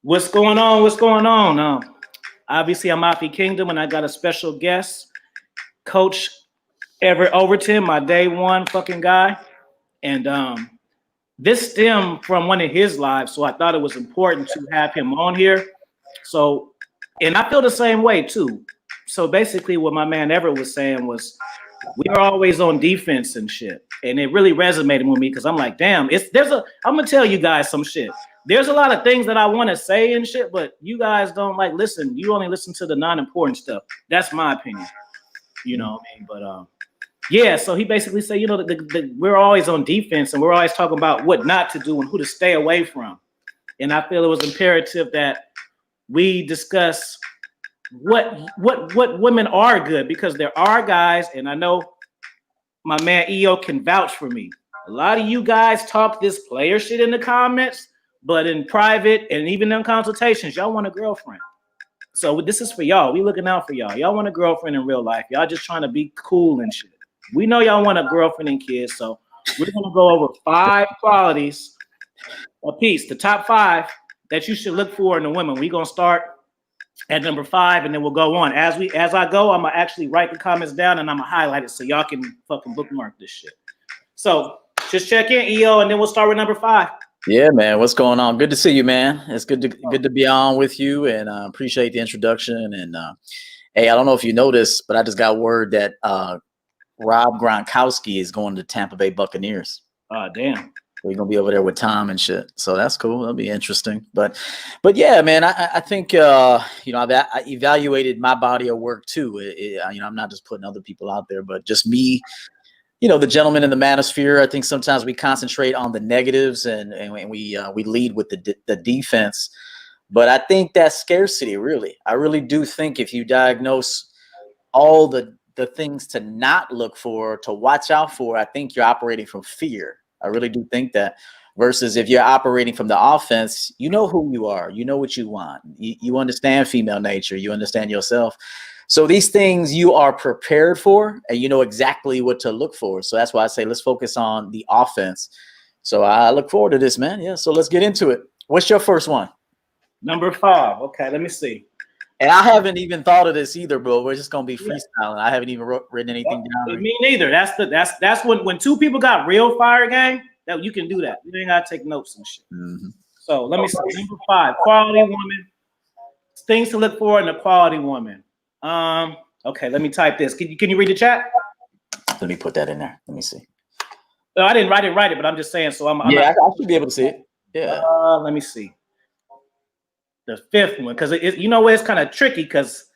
What's going on? What's going on? Obviously, I'm Afi Kingdom, and I got a special guest, Coach Everett Overton, my day one fucking guy. And this stemmed from one of his lives, so I thought it was important to have him on here. So, and I feel the same way too. So basically, what my man Everett was saying was, we are always on defense and shit, and it really resonated with me because I'm like, damn, I'm gonna tell you guys some shit. There's a lot of things that I want to say and shit, but you guys don't like listen. You only listen to the non-important stuff. That's my opinion. You know what I mean? But yeah, so he basically said, you know, we're always on defense and we're always talking about what not to do and who to stay away from. And I feel it was imperative that we discuss what women are good, because there are guys, and I know my man EO can vouch for me. A lot of you guys talk this player shit in the comments, but in private and even in consultations, y'all want a girlfriend. So this is for y'all. We looking out for y'all. Y'all want a girlfriend in real life. Y'all just trying to be cool and shit. We know y'all want a girlfriend and kids, so we're gonna go over 5 qualities a piece, the top 5 that you should look for in a woman. We're gonna start at number 5, and then we'll go on. As I go, I'm gonna actually write the comments down and I'm gonna highlight it so y'all can fucking bookmark this shit. So just check in, EO, and then we'll start with number 5. Yeah, man. What's going on? Good to see you, man. It's good to be on with you, and appreciate the introduction. And hey, I don't know if you noticed, but I just got word that Rob Gronkowski is going to Tampa Bay Buccaneers. Oh, damn. We're gonna be over there with Tom and shit, so that's cool. That'll be interesting. But yeah, man, I think you know, I evaluated my body of work too. You know, I'm not just putting other people out there, but just me. You know, the gentleman in the manosphere. I think sometimes we concentrate on the negatives and we lead with the defense. But I think that scarcity, really, I really do think if you diagnose all the things to not look for, to watch out for, I think you're operating from fear. I really do think that. Versus if you're operating from the offense, you know who you are, you know what you want, you understand female nature, you understand yourself. So these things you are prepared for, and you know exactly what to look for. So that's why I say let's focus on the offense. So I look forward to this, man. Yeah. So let's get into it. What's your first one? Number 5. Okay, let me see. And I haven't even thought of this either, bro. We're just gonna be freestyling. I haven't even written anything down. Me neither. That's when 2 people got real fire game. That you can do that. You ain't gotta take notes and shit. Mm-hmm. So let me see. Number 5, quality woman. Things to look for in a quality woman. Okay, let me type this. Can you read the chat? Let me put that in there. Let me see. No, I didn't write it, but I'm just saying. So I should be able to see it. Yeah. Let me see. The 5th one, because you know what, it's kind of tricky because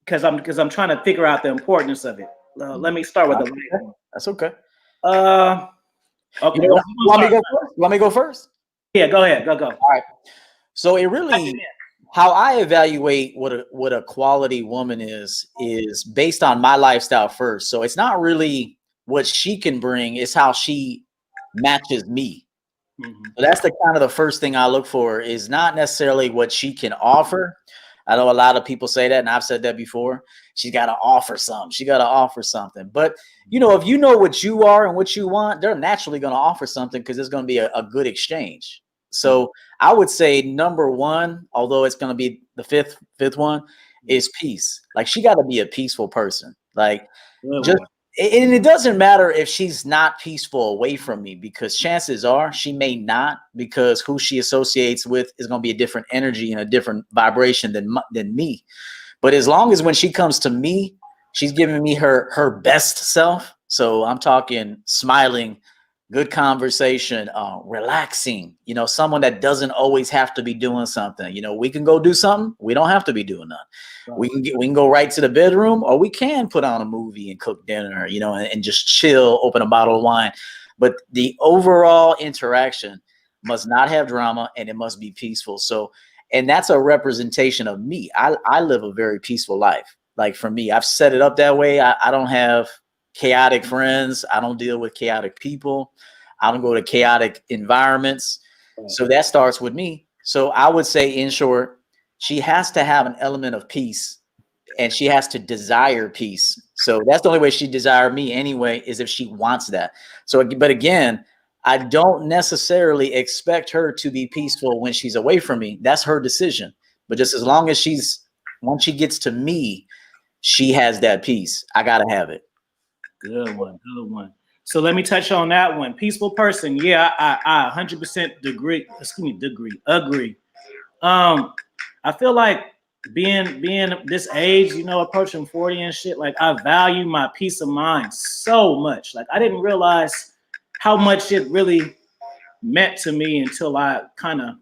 I'm trying to figure out the importance of it. Let me start with the last one. That's okay. Okay. You want me to go first? Yeah, go ahead. Go. All right. So it really, how I evaluate what a quality woman is based on my lifestyle first. So it's not really what she can bring, it's how she matches me. Mm-hmm. So that's the kind of the first thing I look for, is not necessarily what she can offer. I know a lot of people say that, and I've said that before. She's got to offer something. She got to offer something. But, you know, if you know what you are and what you want, they're naturally going to offer something because it's going to be a good exchange. So I would say number 1, although it's going to be the fifth one, is peace. Like, she got to be a peaceful person. Like, and it doesn't matter if she's not peaceful away from me, because chances are she may not, because who she associates with is going to be a different energy and a different vibration than me. But as long as when she comes to me, she's giving me her best self. So I'm talking smiling, good conversation, relaxing, you know, someone that doesn't always have to be doing something. You know, we can go do something. We don't have to be doing nothing. Right. We can go right to the bedroom, or we can put on a movie and cook dinner, you know, and just chill, open a bottle of wine. But the overall interaction must not have drama, and it must be peaceful. So, and that's a representation of me. I live a very peaceful life. Like, for me, I've set it up that way. I don't have chaotic friends. I don't deal with chaotic people. I don't go to chaotic environments. So that starts with me. So I would say, in short, she has to have an element of peace, and she has to desire peace. So that's the only way she desire me anyway, is if she wants that. So, but again, I don't necessarily expect her to be peaceful when she's away from me. That's her decision. But just as long as once she gets to me, she has that peace. I gotta have it. Good one, good one. So let me touch on that one. Peaceful person, yeah, I 100% agree. I feel like being this age, you know, approaching 40 and shit, like I value my peace of mind so much. Like I didn't realize how much it really meant to me until I kind of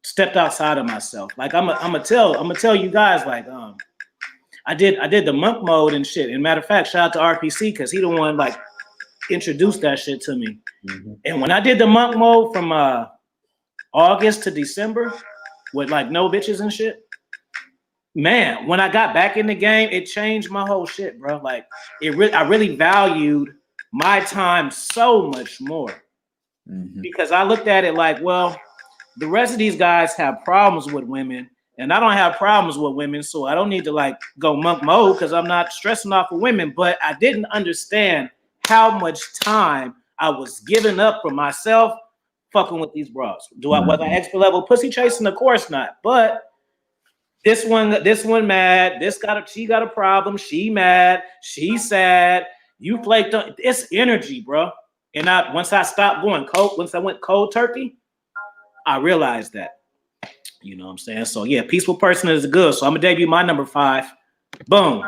stepped outside of myself. Like I'm gonna tell you guys, like I did the monk mode and shit. And matter of fact, shout out to RPC because he the one like introduced that shit to me. Mm-hmm. And when I did the monk mode from August to December with like no bitches and shit, man, when I got back in the game, it changed my whole shit, bro. Like I really valued my time so much more. Mm-hmm. Because I looked at it like, well, the rest of these guys have problems with women, and I don't have problems with women, so I don't need to like go monk mode because I'm not stressing off of women. But I didn't understand how much time I was giving up for myself fucking with these bras. Was I expert level pussy chasing? Of course not. But this one mad. She got a problem. She mad. She sad. You flaked on. It's energy, bro. And once I stopped going cold, once I went cold turkey, I realized that. You know what I'm saying? So yeah, peaceful person is good. So I'm gonna debut my number 5. Boom.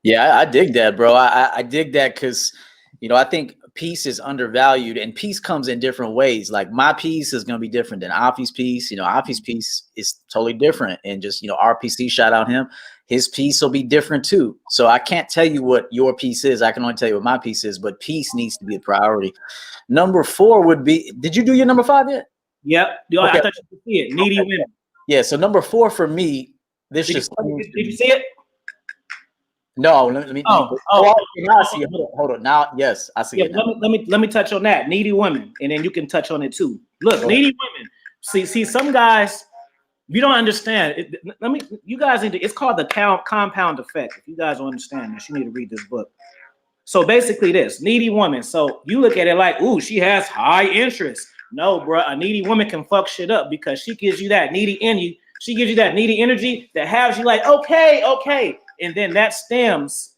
Yeah, I dig that, bro. I dig that because, you know, I think peace is undervalued, and peace comes in different ways. Like my peace is going to be different than Afi's peace. You know, Afi's peace is totally different. And just, you know, RPC, shout out him. His peace will be different too. So I can't tell you what your peace is. I can only tell you what my peace is, but peace needs to be a priority. Number 4 would be, did you do your number 5 yet? Yep. Okay. I thought you could see it. Needy women. Yeah. So number 4 for me, did you see it? No, let me. Now I see it. Hold on. Now, yes, I see it. Now. Let me touch on that. Needy women, and then you can touch on it too. Look, needy women. See, some guys, you don't understand. You guys need to. It's called the compound effect. If you guys don't understand this, you need to read this book. So basically, this needy woman. So you look at it like, ooh, she has high interest. No, bro, a needy woman can fuck shit up because she gives you that needy energy. She gives you that needy energy that has you like, okay. And then that stems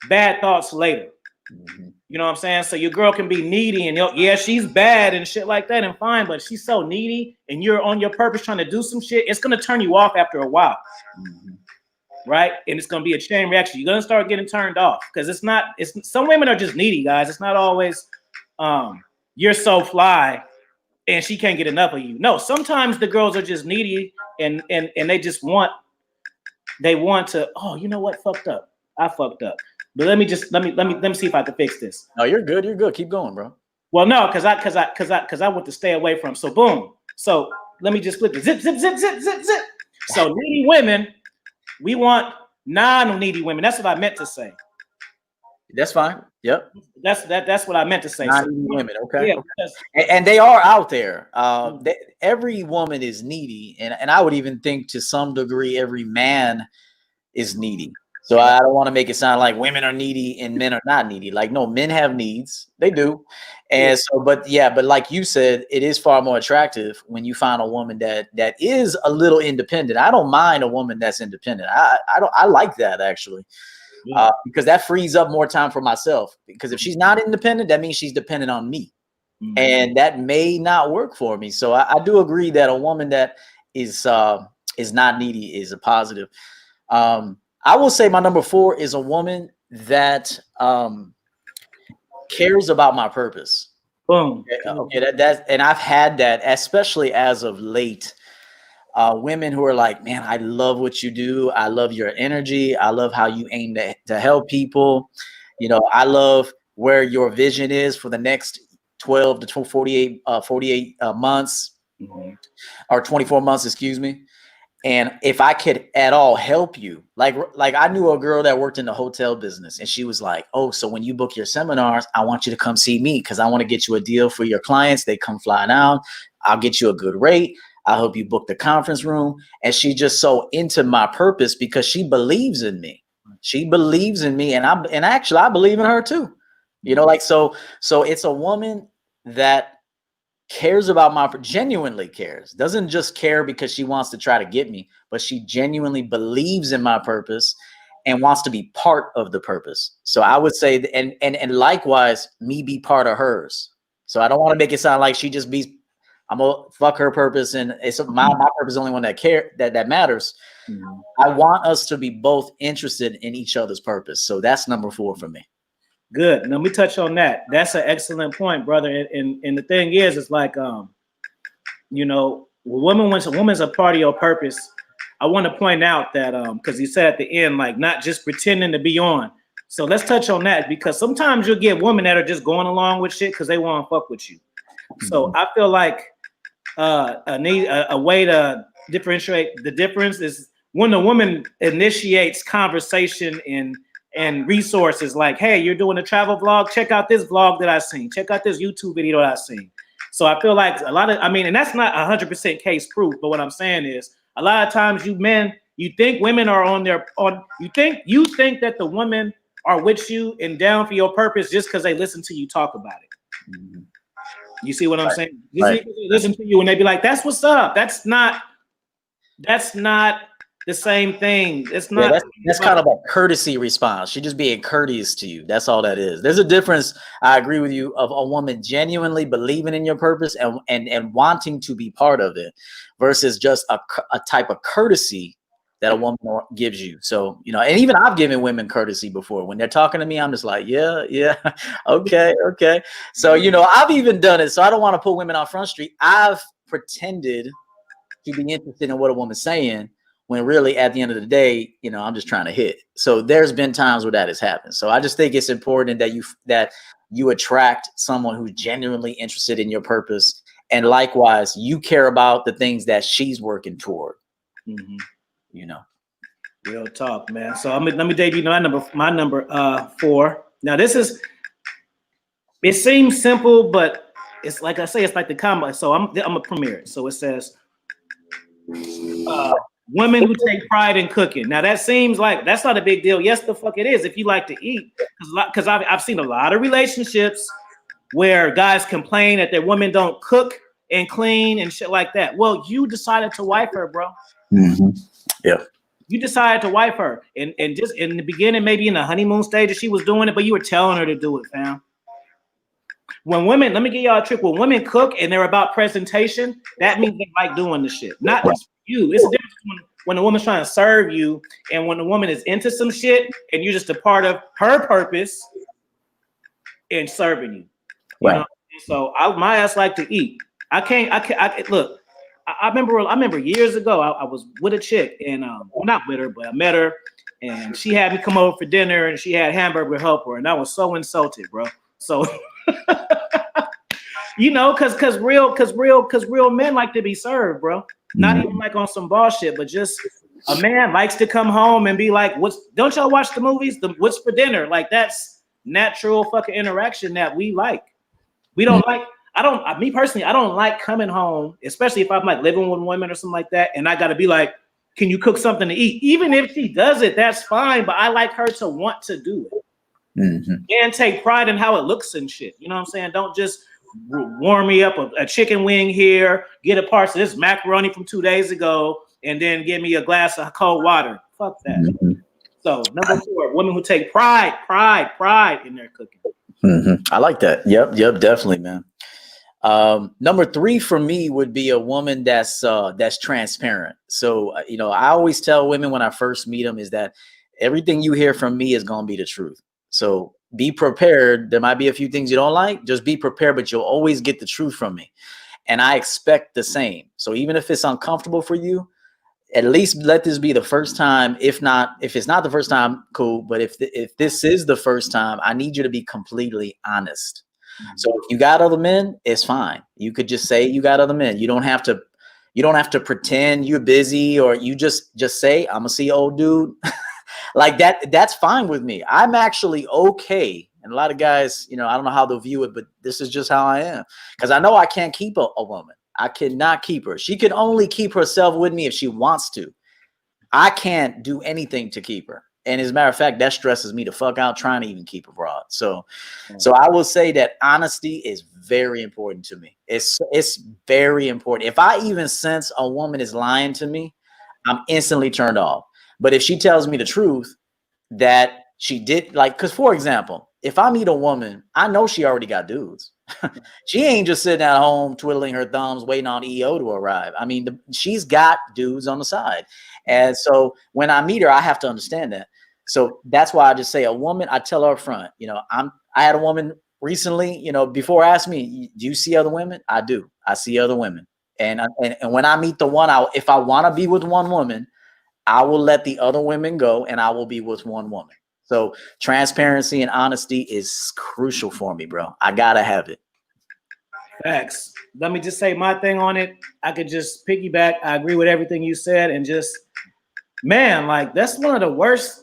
bad thoughts later. Mm-hmm. You know what I'm saying? So your girl can be needy and yeah, she's bad and shit like that and fine, but she's so needy and you're on your purpose trying to do some shit, it's going to turn you off after a while. Mm-hmm. Right? And it's going to be a chain reaction. You're going to start getting turned off because some women are just needy, guys. It's not always you're so fly and she can't get enough of you. No, sometimes the girls are just needy and they just want to, oh, you know what? I fucked up. But let me see if I can fix this. No, you're good. You're good. Keep going, bro. Well, no, because I want to stay away from. So boom. So let me just flip it. Zip. So needy women, we want non-needy women. That's what I meant to say. That's fine. Yep. That's what I meant to say. Non-needy women. Okay. Yeah, okay. And they are out there. Every woman is needy, and I would even think to some degree every man is needy. So I don't want to make it sound like women are needy and men are not needy. Like, no, men have needs. They do. And so, but like you said, it is far more attractive when you find a woman that is a little independent. I don't mind a woman that's independent. I like that actually. Yeah. Because that frees up more time for myself. Because if she's not independent, that means she's dependent on me. Mm-hmm. And that may not work for me. So I do agree that a woman that is not needy is a positive. I will say my number 4 is a woman that cares about my purpose. Boom. Okay, that's and I've had that, especially as of late. Women who are like, man, I love what you do. I love your energy. I love how you aim to help people. You know, I love where your vision is for the next 12 to 48 months, mm-hmm. or 24 months, excuse me. And if I could at all help you, like I knew a girl that worked in the hotel business, and she was like, oh, so when you book your seminars, I want you to come see me because I want to get you a deal for your clients. They come flying out. I'll get you a good rate. I'll help you book the conference room. And she just so into my purpose because she believes in me. She believes in me, and actually I believe in her too. You know, like so it's a woman that cares about genuinely cares, doesn't just care because she wants to try to get me, but she genuinely believes in my purpose and wants to be part of the purpose. So I would say, and likewise, me be part of hers. So I don't want to make it sound like she just be, I'm gonna fuck her purpose and it's my purpose is the only one that matters. Mm-hmm. I want us to be both interested in each other's purpose. So that's number 4 for me. Good. Now, let me touch on that. That's an excellent point, brother. And the thing is, it's like, you know, when a woman's a part of your purpose, I want to point out that, because you said at the end, like, not just pretending to be on. So let's touch on that, because sometimes you'll get women that are just going along with shit because they want to fuck with you. So I feel like a way to differentiate the difference is when the woman initiates conversation and resources, like, hey, you're doing a travel vlog, check out this vlog that I seen, check out this YouTube video that I seen. So I feel like a lot of, I mean, and that's not 100% case proof, but what I'm saying is a lot of times you think women are you think that the women are with you and down for your purpose just because they listen to you talk about it. Mm-hmm. You see what I'm saying? They listen to you and they be like, that's what's up. That's not the same thing. It's not. Yeah, that's kind of a courtesy response. She just being courteous to you. That's all that is. There's a difference. I agree with you, of a woman genuinely believing in your purpose and wanting to be part of it, versus just a type of courtesy that a woman gives you. So, you know, and even I've given women courtesy before. When they're talking to me, I'm just like, yeah, okay. So, you know, I've even done it. So I don't want to put women on Front Street. I've pretended to be interested in what a woman's saying, when really at the end of the day, you know, I'm just trying to hit. So there's been times where that has happened. So I just think it's important that you attract someone who's genuinely interested in your purpose, and likewise, you care about the things that she's working toward. Mm-hmm. You know, real talk, man. So let me debut my number 4. Now it seems simple, but it's like I say, it's like the combo. So I'm a premiere it. So it says, women who take pride in cooking. Now that seems like that's not a big deal. Yes, the fuck it is if you like to eat. Because I've seen a lot of relationships where guys complain that their women don't cook and clean and shit like that. Well, you decided to wife her, bro. Mm-hmm. Yeah. You decided to wife her, and just in the beginning, maybe in the honeymoon stage, she was doing it, but you were telling her to do it, fam. When women, let me give y'all a trick. When women cook and they're about presentation, that means they like doing the shit. Not just you. It's a difference when a woman's trying to serve you, and when a woman is into some shit, and you're just a part of her purpose in serving you. You know? So my ass like to eat. I can't look. I remember years ago, I was with a chick, and well, not with her, but I met her, and she had me come over for dinner, and she had hamburger helper, and I was so insulted, bro. So, you know, cause real men like to be served, bro. Not even like on some bullshit, but just a man likes to come home and be like, don't y'all watch the movies? What's for dinner? Like, that's natural fucking interaction that we like. We don't like. Me personally, I don't like coming home, especially if I'm like living with women or something like that, and I got to be like, can you cook something to eat? Even if she does it, that's fine, but I like her to want to do it. Mm-hmm. And take pride in how it looks and shit. You know what I'm saying? Don't just warm me up a chicken wing here, get a part of this macaroni from 2 days ago, and then give me a glass of cold water. Fuck that. Mm-hmm. So number 4, women who take pride in their cooking. Mm-hmm. I like that. Yep, definitely, man. Number 3 for me would be a woman that's transparent. So, you know, I always tell women when I first meet them is that everything you hear from me is going to be the truth. So be prepared. There might be a few things you don't like. Just be prepared, but you'll always get the truth from me. And I expect the same. So even if it's uncomfortable for you, at least let this be the first time. If it's not the first time, cool. But if this is the first time, I need you to be completely honest. So if you got other men, it's fine. You could just say you got other men. You don't have to pretend you're busy, or you just say, I'm gonna see old dude. Like that. That's fine with me. I'm actually okay. And a lot of guys, you know, I don't know how they'll view it, but this is just how I am. Because I know I can't keep a woman. I cannot keep her. She can only keep herself with me if she wants to. I can't do anything to keep her. And as a matter of fact, that stresses me the fuck out trying to even keep abroad. So I will say that honesty is very important to me. It's very important. If I even sense a woman is lying to me, I'm instantly turned off. But if she tells me the truth that she did, like, because for example, if I meet a woman, I know she already got dudes. She ain't just sitting at home twiddling her thumbs waiting on EO to arrive. I mean, she's got dudes on the side. And so when I meet her, I have to understand that. So that's why I just say a woman, I tell her up front, you know, I had a woman recently, you know, before asked me, do you see other women? I do. I see other women. And when I meet the one, if I want to be with one woman, I will let the other women go and I will be with one woman. So transparency and honesty is crucial for me, bro. I gotta have it. Facts. Let me just say my thing on it. I could just piggyback. I agree with everything you said, and just, man, like that's one of the worst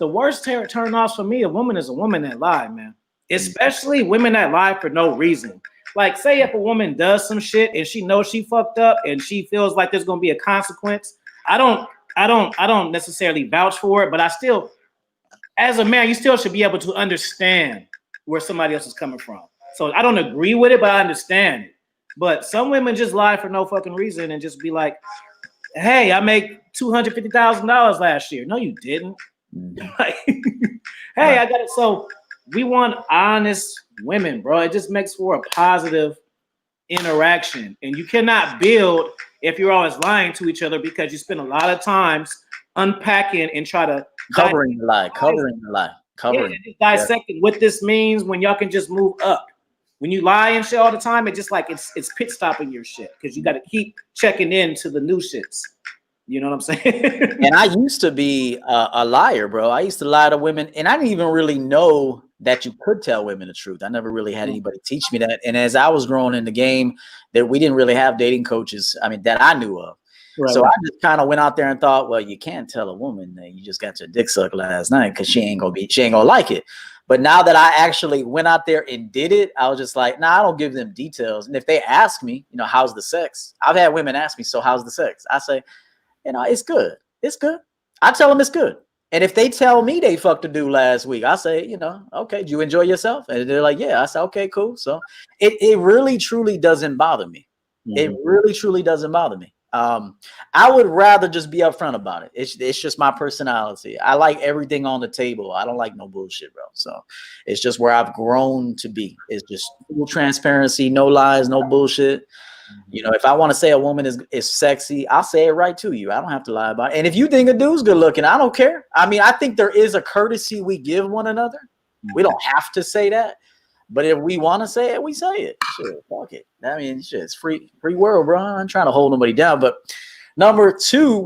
turn offs for me. A woman is a woman that lie, man. Especially women that lie for no reason. Like, say if a woman does some shit and she knows she fucked up and she feels like there's gonna be a consequence. I don't necessarily vouch for it, but I still, as a man, you still should be able to understand where somebody else is coming from. So I don't agree with it, but I understand it. But some women just lie for no fucking reason and just be like, hey, I make $250,000 last year. No, you didn't. Like, hey, I got it. So we want honest women, bro. It just makes for a positive interaction. And you cannot build if you're always lying to each other, because you spend a lot of times unpacking and try to covering the lie. Dissecting what this means when y'all can just move up. When you lie and shit all the time, it's just like it's pit stopping your shit, because you got to keep checking in to the new shits. You know what I'm saying? And I used to be a liar, bro. I used to lie to women, and I didn't even really know that you could tell women the truth. I never really had anybody teach me that. And as I was growing in the game, that we didn't really have dating coaches, I mean, that I knew of. Right. So I just kind of went out there and thought, well, you can't tell a woman that you just got your dick sucked last night, because she ain't gonna like it. But now that I actually went out there and did it, I was just like, nah, I don't give them details. And if they ask me, you know, how's the sex? I've had women ask me, so how's the sex? I say, you know, it's good. It's good. I tell them it's good. And if they tell me they fucked a dude last week, I say, you know, okay, did you enjoy yourself? And they're like, yeah. I say, okay, cool. So it really, truly doesn't bother me. Mm-hmm. It really, truly doesn't bother me. I would rather just be upfront about it. It's just my personality. I like everything on the table. I don't like no bullshit, bro. So it's just where I've grown to be. It's just full transparency, no lies, no bullshit. You know, if I want to say a woman is sexy, I'll say it right to you. I don't have to lie about it. And if you think a dude's good looking, I don't care. I mean, I think there is a courtesy we give one another. We don't have to say that. But if we want to say it, we say it. Shit, fuck it. I mean, shit, it's free world, bro. I'm trying to hold nobody down. But number two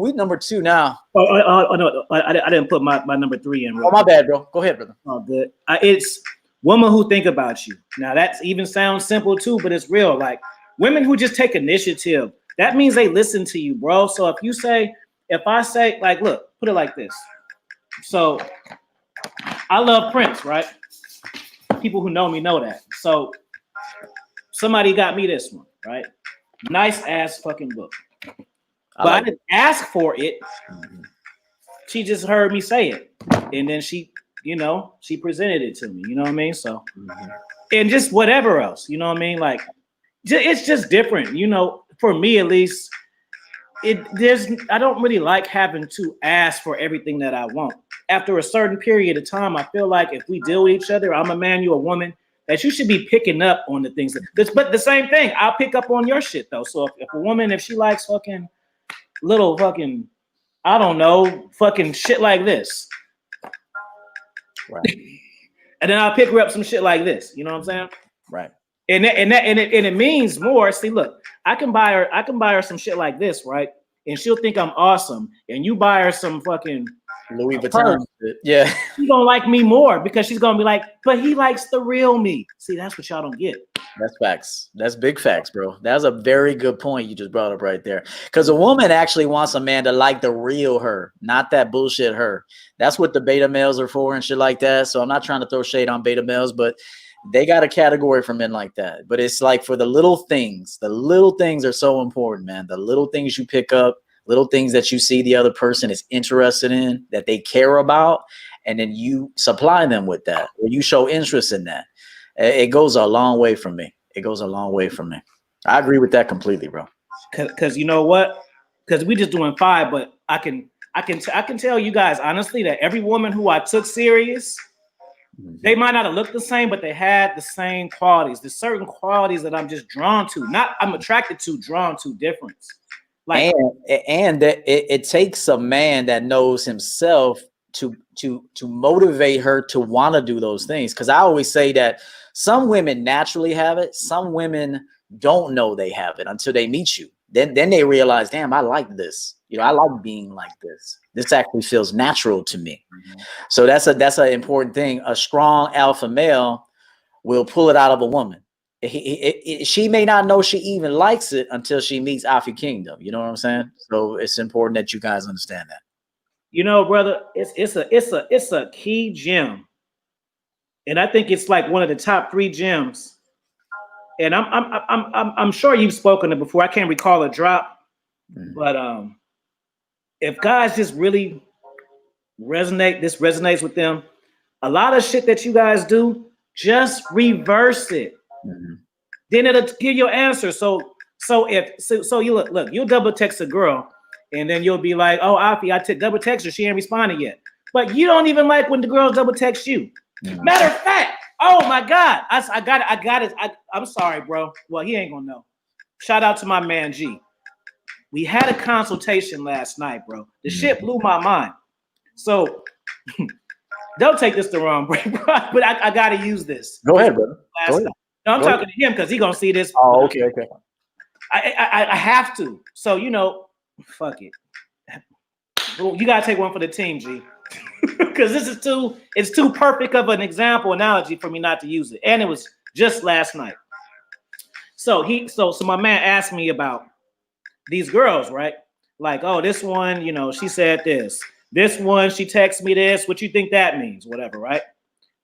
now. Oh no, I didn't put my number 3 in. Oh, my bad, bro. Go ahead, brother. Oh, good. It's women who think about you. Now, that's even sounds simple too, but it's real. Like, women who just take initiative. That means they listen to you, bro. So if I say, like, look, put it like this. So I love Prince, right? People who know me know that. So somebody got me this one, right? Nice ass fucking book. I didn't ask for it. She just heard me say it. And then she presented it to me. You know what I mean? So, and just whatever else, you know what I mean? Like, it's just different. You know, for me at least, I don't really like having to ask for everything that I want. After a certain period of time, I feel like if we deal with each other, I'm a man, you a woman, that you should be picking up on the things. But the same thing, I'll pick up on your shit though. So if a woman, if she likes fucking little fucking, I don't know, fucking shit like this, right? And then I'll pick her up some shit like this. You know what I'm saying? Right. And it means more. See, look, I can buy her some shit like this, right? And she'll think I'm awesome. And you buy her some fucking Louis Vuitton. Yeah. She's gonna like me more, because she's gonna be like, but he likes the real me. See, that's what y'all don't get. That's facts. That's big facts, bro. That's a very good point you just brought up right there. Because a woman actually wants a man to like the real her, not that bullshit her. That's what the beta males are for and shit like that. So I'm not trying to throw shade on beta males, but they got a category for men like that. But it's like for the little things are so important, man. The little things you pick up, little things that you see the other person is interested in, that they care about, and then you supply them with that, or you show interest in that. It goes a long way from me. It goes a long way from me. I agree with that completely, bro. Because you know what? Because we just doing 5, but I can tell you guys honestly that every woman who I took serious, they might not have looked the same, but they had the same qualities. There's certain qualities that I'm just drawn to. Not I'm attracted to, drawn to difference. Like, and that it takes a man that knows himself to motivate her to want to do those things. Because I always say that some women naturally have it. Some women don't know they have it until they meet you. Then they realize, damn, I like this. You know, I like being like this. This actually feels natural to me. So that's an important thing. A strong alpha male will pull it out of a woman. She may not know she even likes it until she meets Alpha Kingdom. You know what I'm saying? So it's important that you guys understand that. You know, brother, it's a key gem, and I think it's like one of the top 3 gems. And I'm sure you've spoken it before. I can't recall a drop, but if guys just really resonates with them. A lot of shit that you guys do, just reverse it. Then it'll give your answer. So you look, you'll double text a girl, and then you'll be like, oh, Afi, I double text her, she ain't responded yet. But you don't even like when the girls double text you. Matter of fact, oh my God, I got it. I'm sorry, bro. Well, he ain't gonna know. Shout out to my man G. We had a consultation last night, bro. The shit blew my mind. So don't take this the wrong way, bro. But I gotta use this. Go ahead, brother. Go ahead. No, I'm talking to him because he gonna see this. Oh, okay. I have to. So you know, fuck it. You gotta take one for the team, G. Because it's too perfect of an analogy for me not to use it. And it was just last night. So my man asked me about these girls, right? Like, oh, this one, you know, she said this. This one, she texted me this. What you think that means? Whatever, right?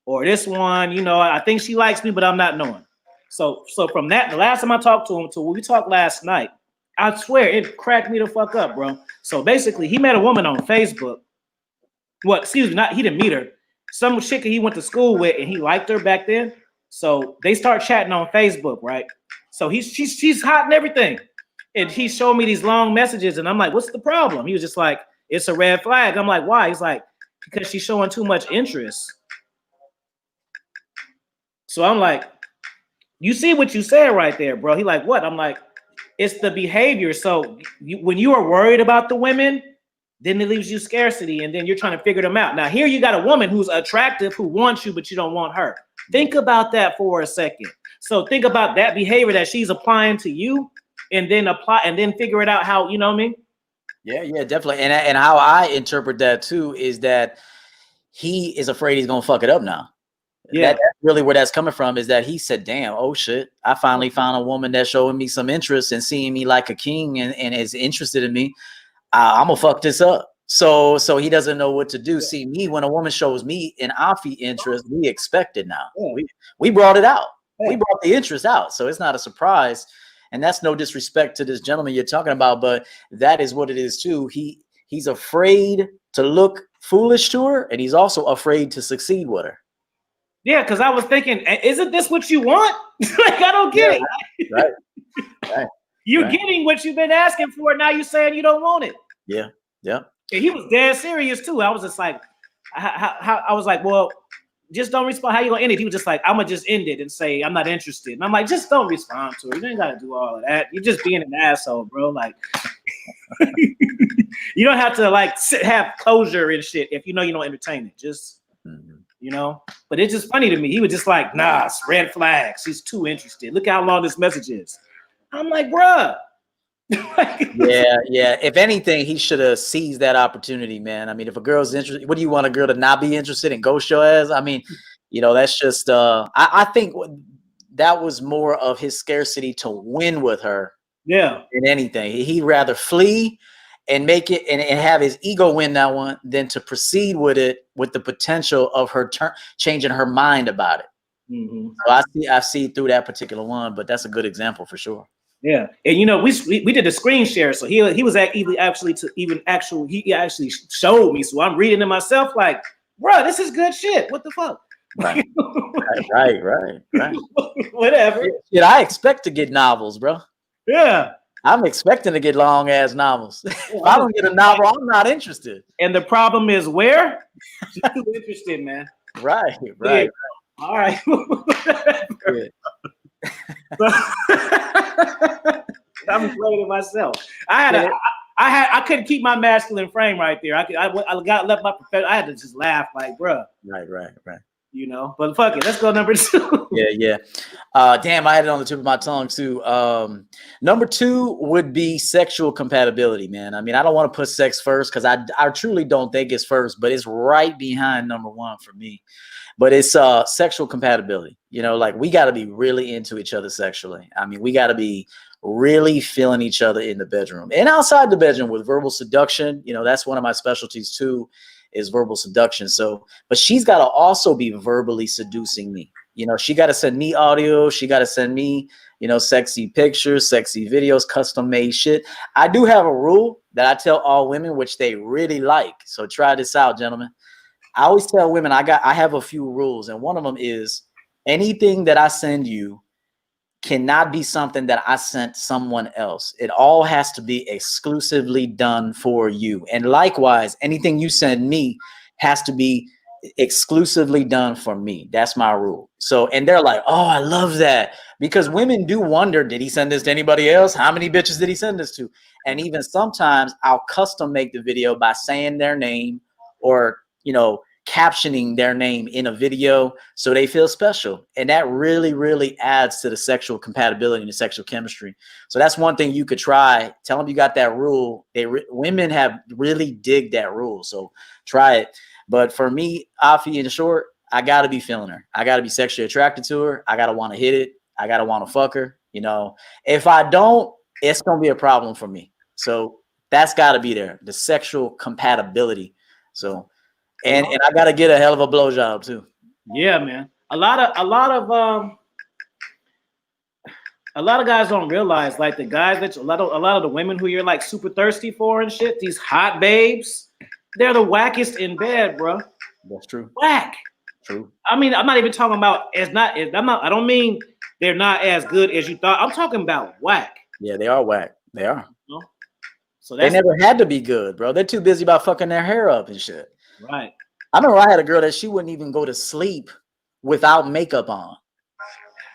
Or this one, you know, I think she likes me, but I'm not knowing. So from that, the last time I talked to him to when we talked last night, I swear it cracked me the fuck up, bro. So basically, he met a woman on Facebook. Well, excuse me, he didn't meet her. Some chick he went to school with, and he liked her back then. So they start chatting on Facebook, right? So she's hot and everything. And he showed me these long messages, and I'm like, what's the problem? He was just like, it's a red flag. I'm like, why? He's like, because she's showing too much interest. So I'm like, you see what you said right there, bro. He like, what? I'm like, it's the behavior. So when you are worried about the women, then it leaves you scarcity, and then you're trying to figure them out. Now here you got a woman who's attractive, who wants you, but you don't want her. Think about that for a second. So think about that behavior that she's applying to you, and then figure it out how, you know what I mean? Yeah, definitely. And how I interpret that too is that he is afraid he's gonna fuck it up now. Yeah, that's really where that's coming from, is that he said, damn, oh shit, I finally found a woman that's showing me some interest and seeing me like a king and is interested in me. I'm gonna fuck this up. So he doesn't know what to do. See, me, when a woman shows me an Afi interest, we expect it now. We brought it out. We brought the interest out. So it's not a surprise. And that's no disrespect to this gentleman you're talking about, but that is what it is too. He's afraid to look foolish to her, and he's also afraid to succeed with her. Yeah, because I was thinking, isn't this what you want? Like, I don't get it. Right. You're getting what you've been asking for. Now you're saying you don't want it. Yeah. And he was dead serious too. I was just like, I was like, well, just don't respond. How you gonna end it? He was just like, I'm gonna just end it and say I'm not interested. And I'm like, just don't respond to her. You ain't gotta do all of that. You're just being an asshole, bro. Like, you don't have to like have closure and shit if you know you don't entertain it. Just you know. But it's just funny to me. He was just like, nah, it's red flags. He's too interested. Look how long this message is. I'm like, bruh. Yeah. If anything, he should have seized that opportunity, man. I mean, if a girl's interested, what do you want a girl to not be interested in? Ghost your ass? I mean, you know, that's just I think that was more of his scarcity to win with her than anything. He'd rather flee and make it and have his ego win that one than to proceed with it with the potential of her changing her mind about it. So I see through that particular one, but that's a good example for sure. Yeah, and you know we did the screen share, so he was actually he actually showed me, so I'm reading it myself like, bro, this is good shit. What the fuck? Right, right. Whatever. Shit, I expect to get novels, bro. Yeah. I'm expecting to get long ass novels. If I don't get a novel, I'm not interested. And the problem is where? She's too interested, man. Right. Yeah. All right. Yeah. I'm blaming myself. I couldn't keep my masculine frame right there. I got left my profession. I had to just laugh like, bruh. Right. You know, but fuck it. Let's go number 2. Yeah. Damn, I had it on the tip of my tongue too. Number 2 would be sexual compatibility, man. I mean, I don't want to put sex first because I truly don't think it's first, but it's right behind number 1 for me. But it's sexual compatibility. You know, like we got to be really into each other sexually. I mean, we got to be really feeling each other in the bedroom and outside the bedroom with verbal seduction. You know, that's one of my specialties too, is verbal seduction. So, but she's got to also be verbally seducing me. You know, she got to send me audio. She got to send me, you know, sexy pictures, sexy videos, custom made shit. I do have a rule that I tell all women, which they really like. So try this out, gentlemen. I always tell women I have a few rules, and one of them is anything that I send you cannot be something that I sent someone else. It all has to be exclusively done for you. And likewise, anything you send me has to be exclusively done for me. That's my rule. So, and they're like, oh, I love that. Because women do wonder, did he send this to anybody else? How many bitches did he send this to? And even sometimes I'll custom make the video by saying their name or, you know, captioning their name in a video so they feel special. And that really, really adds to the sexual compatibility and the sexual chemistry. So that's one thing you could try. Tell them you got that rule. Women have really dig that rule. So try it. But for me, Afi, in short, I got to be feeling her. I got to be sexually attracted to her. I got to want to hit it. I got to want to fuck her. You know, if I don't, it's going to be a problem for me. So that's got to be there. The sexual compatibility. So, and I got to get a hell of a blowjob too. Yeah, man. A lot of guys don't realize, like the guys that a lot of the women who you're like super thirsty for and shit, these hot babes, they're the wackest in bed, bro. That's true. Whack. True. I mean, I'm not even talking about I don't mean they're not as good as you thought. I'm talking about whack. Yeah, they are whack. They are. You know? So they never had to be good, bro. They're too busy about fucking their hair up and shit. Right. I remember I had a girl that she wouldn't even go to sleep without makeup on.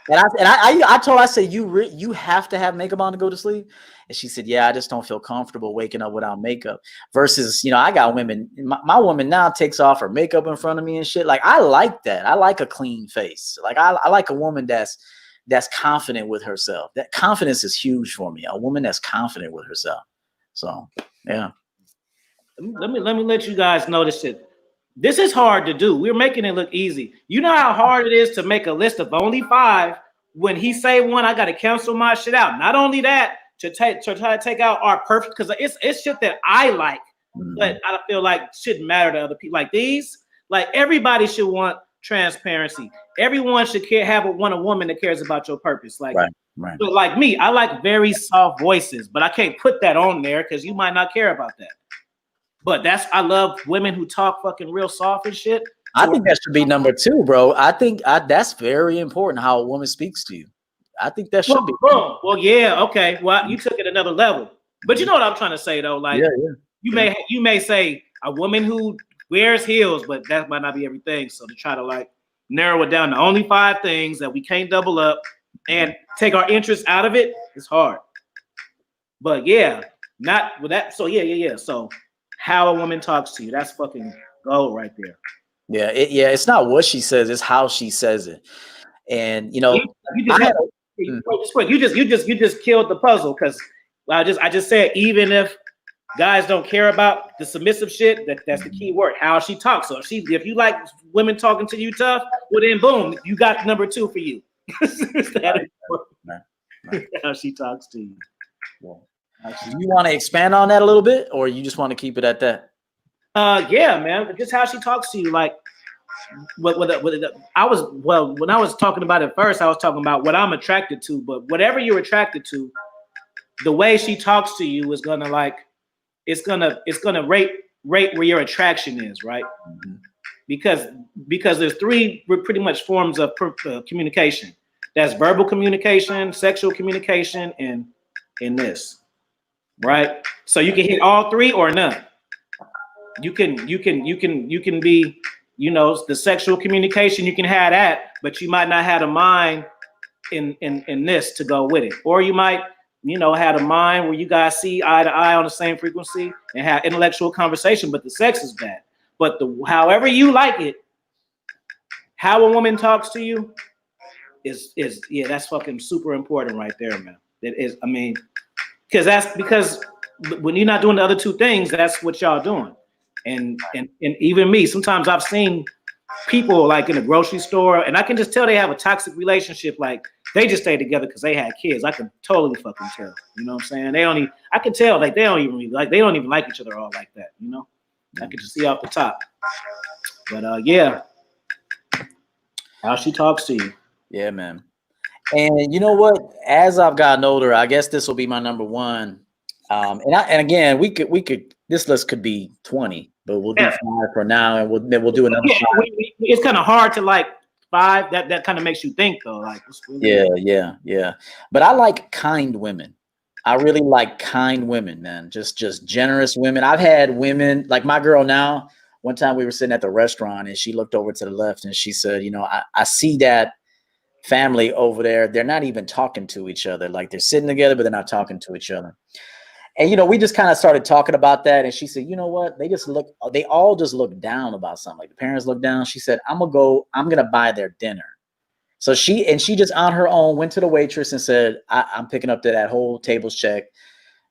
And I told her, I said, you have to have makeup on to go to sleep? And she said, yeah, I just don't feel comfortable waking up without makeup. Versus, you know, I got women, my woman now takes off her makeup in front of me and shit. Like, I like that. I like a clean face. Like, I like a woman that's confident with herself. That confidence is huge for me. A woman that's confident with herself. So, yeah. Let me let you guys know this shit. This is hard to do. We're making it look easy. You know how hard it is to make a list of only 5. When he say one, I got to cancel my shit out. Not only that, to try to take out our perfect, because it's shit that I like, but I feel like shouldn't matter to other people. Like these, like everybody should want transparency. Everyone should want a woman that cares about your purpose. Like, right. But like me, I like very soft voices, but I can't put that on there because you might not care about that. But I love women who talk fucking real soft and shit. I think that should be number 2, bro. I think that's very important, how a woman speaks to you. I think that should be. Well, yeah, okay. Well, you took it another level. But you know what I'm trying to say though? Like, you may say a woman who wears heels, but that might not be everything. So to try to like narrow it down to only 5 things that we can't double up and take our interest out of it is hard. But yeah, not with that. So yeah. So how a woman talks to you, that's fucking gold right there. Yeah, it's not what she says, it's how she says it. And you know, you just killed the puzzle, because I just said, even if guys don't care about the submissive shit, that's the key word, how she talks. So if you like women talking to you tough, well then boom, you got number 2 for you. How she talks to you. Well, do you want to expand on that a little bit, or you just want to keep it at that? Yeah, man. Just how she talks to you. Like, when I was talking about it first, I was talking about what I'm attracted to. But whatever you're attracted to, the way she talks to you is gonna like it's gonna rate where your attraction is, right? Mhm. Because there's three pretty much forms of communication. That's verbal communication, sexual communication, and this, right? So you can hit all three or none. You can be, you know, the sexual communication, you can have that, but you might not have a mind in this to go with it. Or you might, you know, have a mind where you guys see eye to eye on the same frequency and have intellectual conversation, but the sex is bad. But the however you like it, how a woman talks to you is yeah, that's fucking super important right there, man. It is, I mean, because when you're not doing the other two things, that's what y'all doing. And even me, sometimes I've seen people like in a grocery store, and I can just tell they have a toxic relationship. Like they just stay together because they had kids. I can totally fucking tell. You know what I'm saying? They don't even, I can tell like they don't even like each other all like that. You know, I can just see off the top. But yeah, how she talks to you. Yeah, man. And you know what? As I've gotten older, I guess this will be my number one. And again, we could this list could be 20, but we'll do Yeah. 5 for now, and we'll do another 5. It's kind of hard to like 5. That kind of makes you think though. Like, Yeah. But I like kind women. I really like kind women, man. Just generous women. I've had women like my girl now. One time we were sitting at the restaurant and she looked over to the left and she said, you know, I see that family over there. They're not even talking to each other. Like they're sitting together, but they're not talking to each other. And, you know, we just kind of started talking about that. And she said, you know what? They all just look down about something. Like the parents look down. She said, I'm going to buy their dinner. So she just on her own went to the waitress and said, I'm picking up that whole table's check.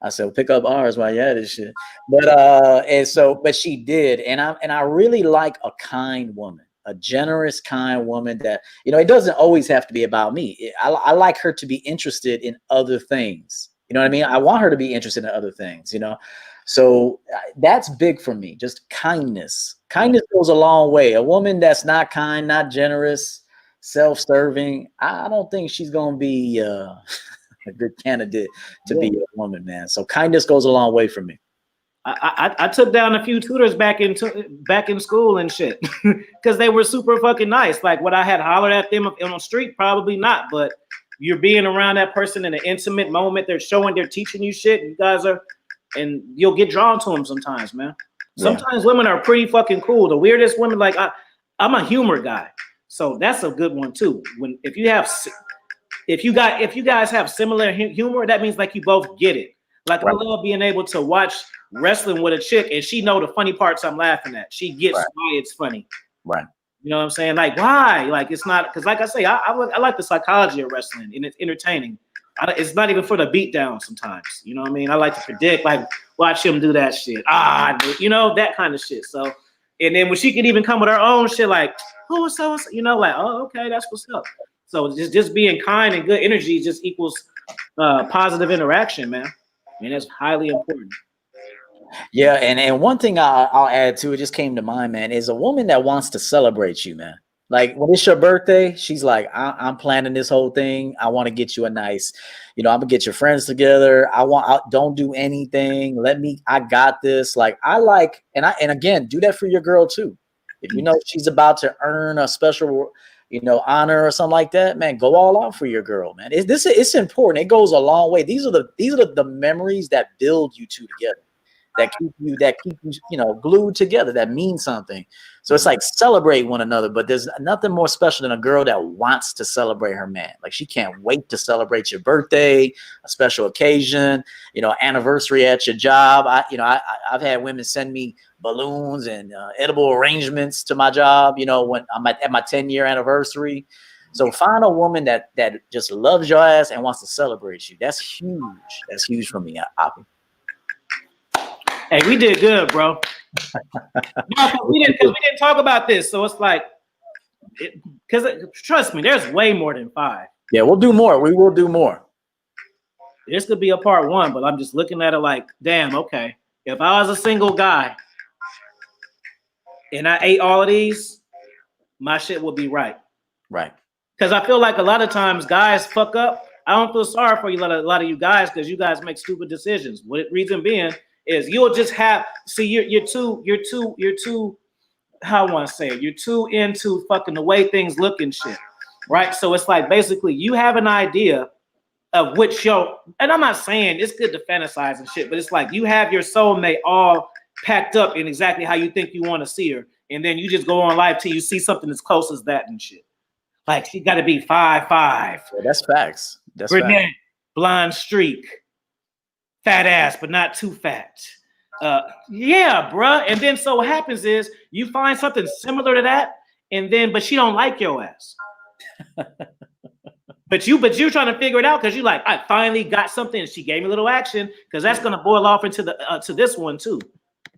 I said, well, pick up ours while you're at this shit. But she did. And I really like a kind woman, a generous, kind woman that, you know, it doesn't always have to be about me. I like her to be interested in other things. You know what I mean? I want her to be interested in other things, you know? So that's big for me. Just kindness. Kindness goes a long way. A woman that's not kind, not generous, self-serving, I don't think she's going to be a good candidate to be a woman, man. So kindness goes a long way for me. I took down a few tutors back in school and shit because they were super fucking nice. Like what I had hollered at them on the street, probably not. But you're being around that person in an intimate moment. They're teaching you shit. You guys are, and you'll get drawn to them sometimes, man. Sometimes women are pretty fucking cool. The weirdest women, like I'm a humor guy, so that's a good one too. If you guys have similar humor, that means like you both get it. Like I love being able to watch wrestling with a chick and she know the funny parts I'm laughing at. She gets why it's funny. Right. You know what I'm saying? Like why? Like it's not because like I say, I like the psychology of wrestling and it's entertaining. It's not even for the beatdown sometimes. You know what I mean? I like to predict, like watch him do that shit. You know, that kind of shit. So, and then when she can even come with her own shit, like, oh, so, you know, like, oh, okay, that's what's up. So just being kind and good energy just equals positive interaction, man. I mean, that's highly important. Yeah, and one thing I'll add to it, just came to mind, man, is a woman that wants to celebrate you, man. Like when it's your birthday, she's like, I'm planning this whole thing. I want to get you a nice, you know, I'm gonna get your friends together. Don't do anything. I got this. Like I like, and again, do that for your girl too. If you know she's about to earn a special, you know, honor or something like that, man, go all out for your girl, man. It's important. It goes a long way. These are the memories that build you two together. That keep you, you know, glued together, that means something. So it's like celebrate one another, but there's nothing more special than a girl that wants to celebrate her man. Like she can't wait to celebrate your birthday, a special occasion, you know, anniversary at your job. I've had women send me balloons and edible arrangements to my job, you know, when I'm at my 10-year anniversary. So find a woman that just loves your ass and wants to celebrate you. That's huge. That's huge for me, Oppie. Hey, we did good, bro. No, we didn't talk about this, so it's like, because trust me, there's way more than 5. Yeah, we'll do more. We will do more. This could be a part 1, but I'm just looking at it like, damn, okay. If I was a single guy and I ate all of these, my shit would be right. Right. Because I feel like a lot of times guys fuck up. I don't feel sorry for you, a lot of you guys, because you guys make stupid decisions. What reason being is you'll just have you're too how I want to say it, you're too into fucking the way things look and shit, right? So it's like basically you have an idea of which and I'm not saying it's good to fantasize and shit, but it's like you have your soulmate all packed up in exactly how you think you want to see her, and then you just go on live till you see something as close as that and shit. Like she got to be 5'5". Yeah, that's facts. That's brunette, facts. blonde streak, fat ass, but not too fat. Yeah, bruh. And then so what happens is you find something similar to that, and then but she don't like your ass. but you're trying to figure it out because you like, I finally got something, and she gave me a little action, because that's gonna boil off into the to this one too.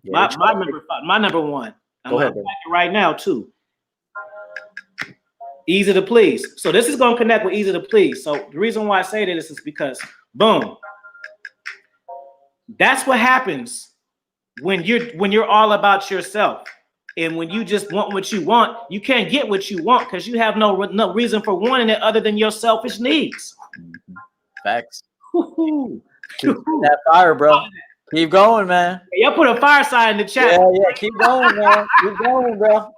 Yeah, my number one. I'm gonna pack it right now too. Easy to please. So this is gonna connect with easy to please. So the reason why I say this is because boom. That's what happens when you're all about yourself, and when you just want what you want, you can't get what you want because you have no reason for wanting it other than your selfish needs. Facts. Keep that fire, bro. Keep going, man. Y'all put a fire sign in the chat. Yeah, keep going, man. Keep going, bro.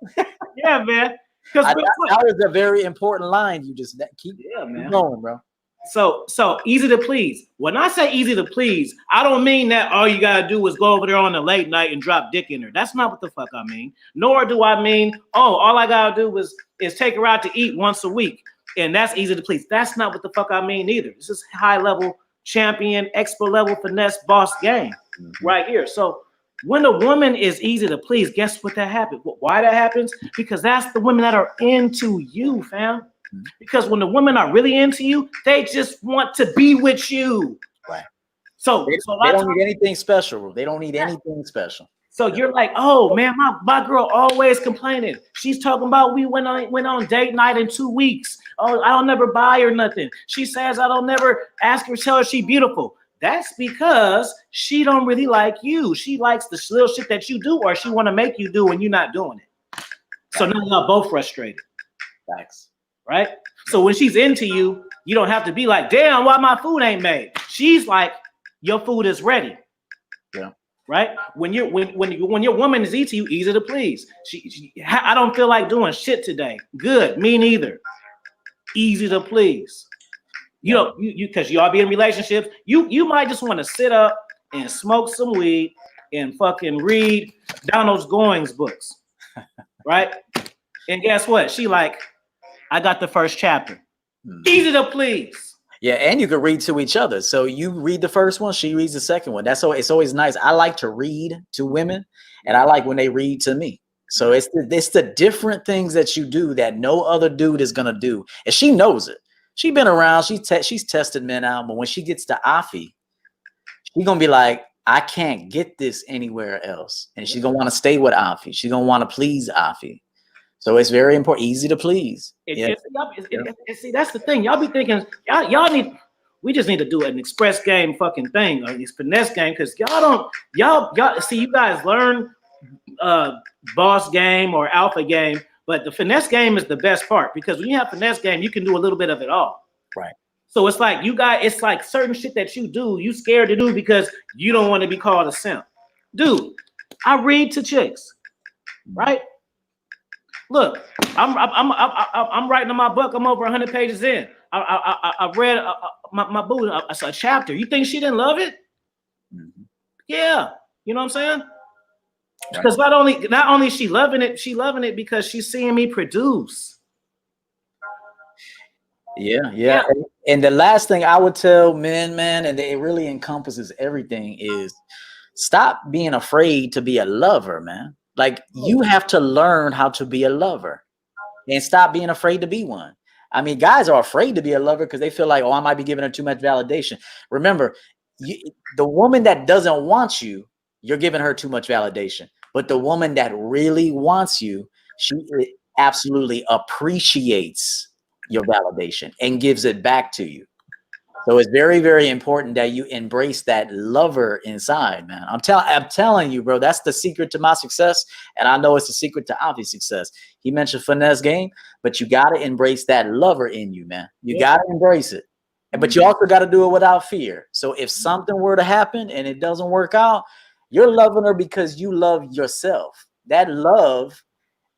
Yeah, man. That was a very important line. You just keep going, bro. So easy to please. When I say easy to please, I don't mean that all you gotta do is go over there on a late night and drop dick in her. That's not what the fuck I mean. Nor do I mean, all I gotta do is take her out to eat once a week, and that's easy to please. That's not what the fuck I mean either. This is high level champion, expert level finesse boss game right here. So when a woman is easy to please, guess what that happens? Why that happens? Because that's the women that are into you, fam. Because when the women are really into you, they just want to be with you. Right. So they don't need anything special. They don't need anything special. So you're like, oh man, my girl always complaining. She's talking about we went on date night in 2 weeks. Oh, I don't never buy her nothing. She says I don't never ask her, tell her she beautiful. That's because she don't really like you. She likes the little shit that you do, or she want to make you do when you're not doing it. So now y'all both frustrated. Thanks. Right? So when she's into you, you don't have to be like, damn, why my food ain't made? She's like, your food is ready. Yeah. Right? When your woman is easy to you, easy to please. I don't feel like doing shit today. Good, me neither. Easy to please. You know, you because y'all be in relationships, you might just want to sit up and smoke some weed and fucking read Donald Going's books. Right? And guess what? She like, I got the first chapter. Easy to please. Yeah, and you can read to each other. So you read the first one, she reads the second one. It's always nice. I like to read to women, and I like when they read to me. So it's the different things that you do that no other dude is gonna do, and she knows it. She's been around. She's tested men out, but when she gets to Afi, she's gonna be like, I can't get this anywhere else, and she's gonna want to stay with Afi. She's gonna want to please Afi. So it's very important, easy to please. See, that's the thing. Y'all be thinking, we just need to do an express game fucking thing, or this finesse game, because y'all see, you guys learn boss game or alpha game, but the finesse game is the best part, because when you have finesse game, you can do a little bit of it all. Right. So it's like it's like certain shit that you do, you scared to do because you don't want to be called a simp. Dude, I read to chicks, right? Look, I'm writing in my book. I'm over 100 pages in. I read my boo a chapter. You think she didn't love it? Yeah, you know what I'm saying? Because not only is she loving it because she's seeing me produce. Yeah. And the last thing I would tell men, man, and it really encompasses everything, is stop being afraid to be a lover, man. Like, you have to learn how to be a lover and stop being afraid to be one. I mean, guys are afraid to be a lover because they feel like, oh, I might be giving her too much validation. Remember, the woman that doesn't want you, you're giving her too much validation. But the woman that really wants you, she absolutely appreciates your validation and gives it back to you. So it's very, very important that you embrace that lover inside, man. I'm telling you, bro, that's the secret to my success. And I know it's the secret to Avi's success. He mentioned finesse game, but you got to embrace that lover in you, man. You got to embrace it. But you also got to do it without fear. So if something were to happen and it doesn't work out, you're loving her because you love yourself. That love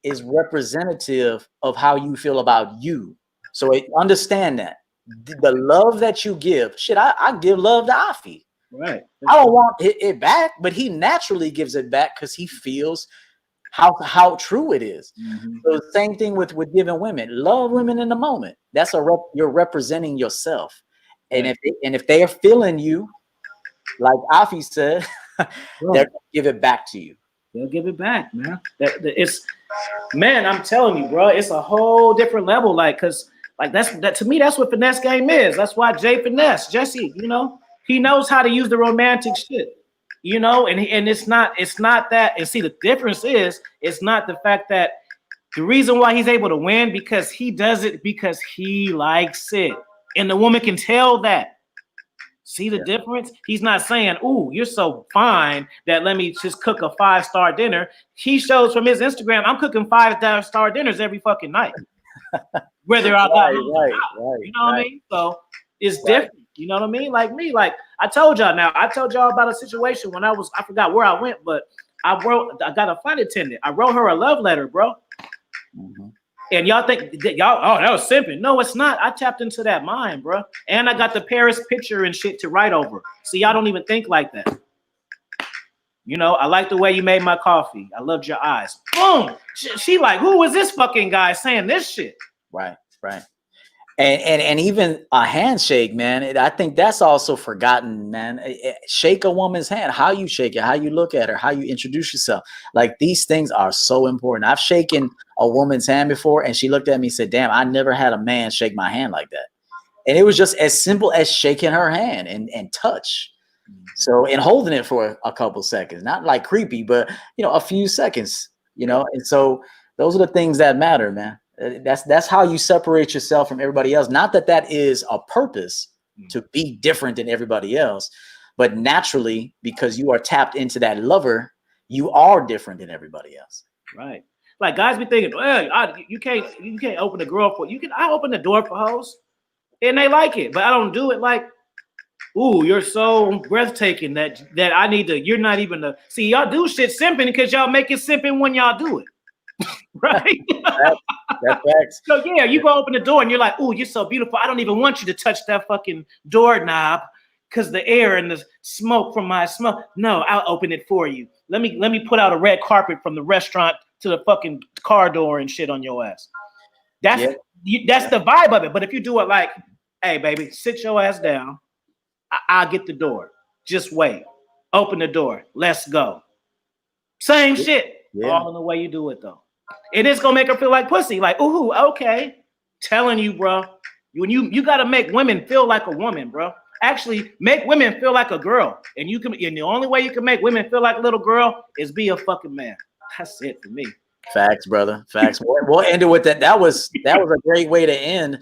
is representative of how you feel about you. So understand that the love that you give, shit, I give love to Afi. Right. I don't want it back, but he naturally gives it back because he feels how true it is. So the same thing with giving women. Love women in the moment. That's you're representing yourself. And if they are feeling you, like Afi said, they're gonna give it back to you. They'll give it back, man. Man, I'm telling you, bro, it's a whole different level. Like, cause like that to me, that's what finesse game is. That's why Jesse, you know, he knows how to use the romantic shit, you know, and it's not that. And see, the difference is, it's not the fact that the reason why he's able to win because he does it because he likes it, and the woman can tell that. See the difference? He's not saying, "Ooh, you're so fine that let me just cook a 5-star dinner." He shows from his Instagram, "I'm cooking 5-star dinners every fucking night." Whether I got, you know what I mean? So it's different. You know what I mean? Like me, like I told y'all about a situation when I forgot where I went, but I got a flight attendant. I wrote her a love letter, bro. And y'all think that that was simping. No, it's not. I tapped into that mind, bro. And I got the Paris picture and shit to write over. See, y'all don't even think like that. You know, I like the way you made my coffee. I loved your eyes. Boom. She like, who was this fucking guy saying this shit? Right. And even a handshake, man. I think that's also forgotten, man. Shake a woman's hand. How you shake it, how you look at her, how you introduce yourself. Like these things are so important. I've shaken a woman's hand before, and she looked at me and said, "Damn, I never had a man shake my hand like that." And it was just as simple as shaking her hand and touch. So and holding it for a couple seconds, not like creepy, but a few seconds. And so those are the things that matter, man. That's how you separate yourself from everybody else. Not that is a purpose to be different than everybody else, but naturally, because you are tapped into that lover, you are different than everybody else. Right. Like guys be thinking, well, you can't open the girl for. I open the door for hoes, and they like it, but I don't do it like, ooh, you're so breathtaking that I need to. You're not even the. See, y'all do shit simping because y'all make it simping when y'all do it. Right. That's facts. So yeah, you go open the door and you're like, "Ooh, you're so beautiful. I don't even want you to touch that fucking doorknob because the air and the smoke from my smoke. No, I'll open it for you. Let me put out a red carpet from the restaurant to the fucking car door and shit on your ass." That's the vibe of it. But if you do it like, "Hey, baby, sit your ass down. I'll get the door. Just wait. Open the door. Let's go." Same shit. All in the way you do it though. And it's gonna make her feel like pussy, like, ooh, okay. Telling you, bro. You gotta make women feel like a woman, bro. Actually, make women feel like a girl. And the only way you can make women feel like a little girl is be a fucking man. That's it for me. Facts, brother. Facts. We'll end it with that. That was a great way to end.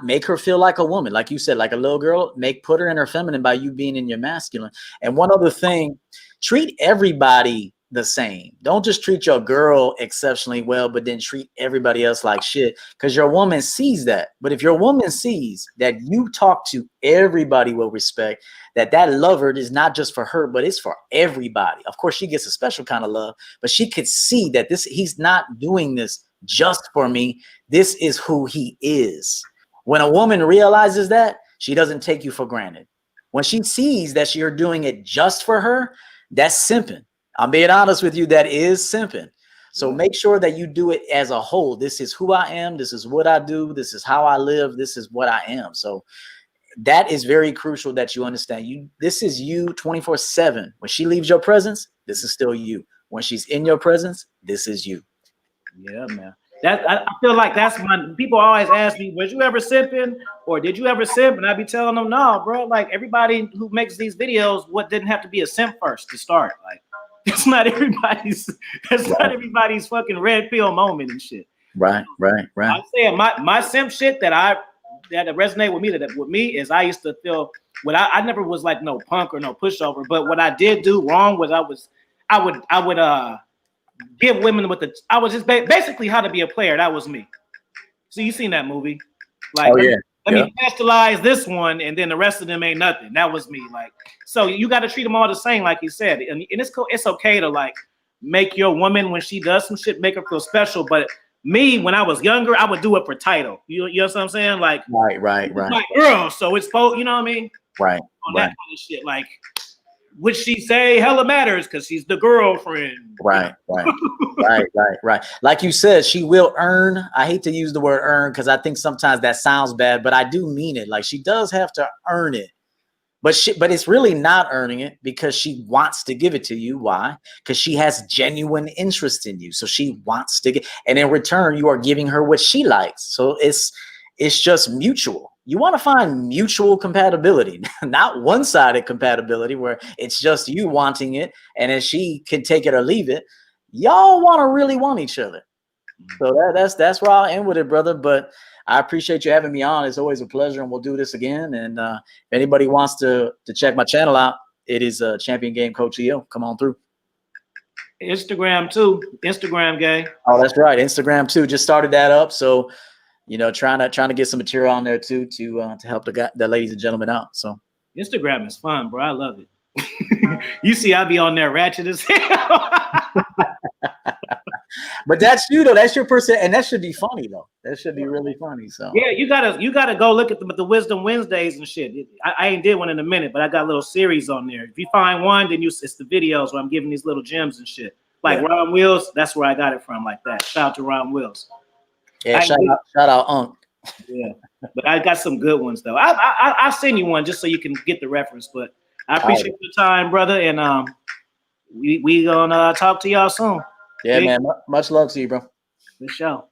Make her feel like a woman, like you said, like a little girl. Put her in her feminine by you being in your masculine. And one other thing, treat everybody the same. Don't just treat your girl exceptionally well, but then treat everybody else like shit, because your woman sees that. But if your woman sees that you talk to everybody with respect, that lover is not just for her, but it's for everybody. Of course, she gets a special kind of love, but she could see that he's not doing this just for me. This is who he is. When a woman realizes that, she doesn't take you for granted. When she sees that you're doing it just for her, that's simping. I'm being honest with you, that is simping. So make sure that you do it as a whole. This is who I am. This is what I do. This is how I live. This is what I am. So that is very crucial that you understand. This is you 24/7. When she leaves your presence, this is still you. When she's in your presence, this is you. Yeah, man. I feel like that's when people always ask me, was you ever simping or did you ever simp? And I be telling them, no, bro. Like everybody who makes these videos, didn't have to be a simp first to start. Like it's not everybody's fucking red pill moment and shit. Right. I'm saying my simp shit that resonate with me is I used to feel I never was like no punk or no pushover, but what I did do wrong was I would give women I was just basically how to be a player. That was me. So you seen that movie? Like, oh yeah. let me pasteurize this one, and then the rest of them ain't nothing. That was me. Like, so you got to treat them all the same, like you said. And it's cool. It's okay to like make your woman when she does some shit, make her feel special. But me, when I was younger, I would do it for title. You know what I'm saying? Like, right. My girl, so it's both. You know what I mean? Right. On that kind of shit, like. Would she say hella matters because she's the girlfriend? Right. Like you said, she will earn. I hate to use the word earn because I think sometimes that sounds bad, but I do mean it. Like she does have to earn it, but it's really not earning it because she wants to give it to you. Why? Because she has genuine interest in you. So she wants to get, and in return, you are giving her what she likes. So it's just mutual. You want to find mutual compatibility, not one-sided compatibility where it's just you wanting it and then she can take it or leave it. Y'all want to really want each other. So that's where I'll end with it, brother. But I appreciate you having me on. It's always a pleasure, and we'll do this again. And if anybody wants to check my channel out, it is Champion Game Coach EO. Come on through. Instagram too. Instagram gang. Oh, that's right. Instagram too. Just started that up. So you know, trying to get some material on there too to help the ladies and gentlemen out. So Instagram is fun, bro. I love it. You see, I be on there ratchet as hell. But that's you though. That's your person, and that should be funny though. That should be really funny. So yeah, you gotta go look at the Wisdom Wednesdays and shit. I ain't did one in a minute, but I got a little series on there. If you find one, then it's the videos where I'm giving these little gems and shit. Like Ron Wills, that's where I got it from. Like that. Shout out to Ron Wills. Yeah, shout out Unc. Yeah, but I got some good ones though. I'll send you one just so you can get the reference. But I appreciate your time, brother, and we gonna talk to y'all soon. Yeah, man. Much love to you, bro. For sure.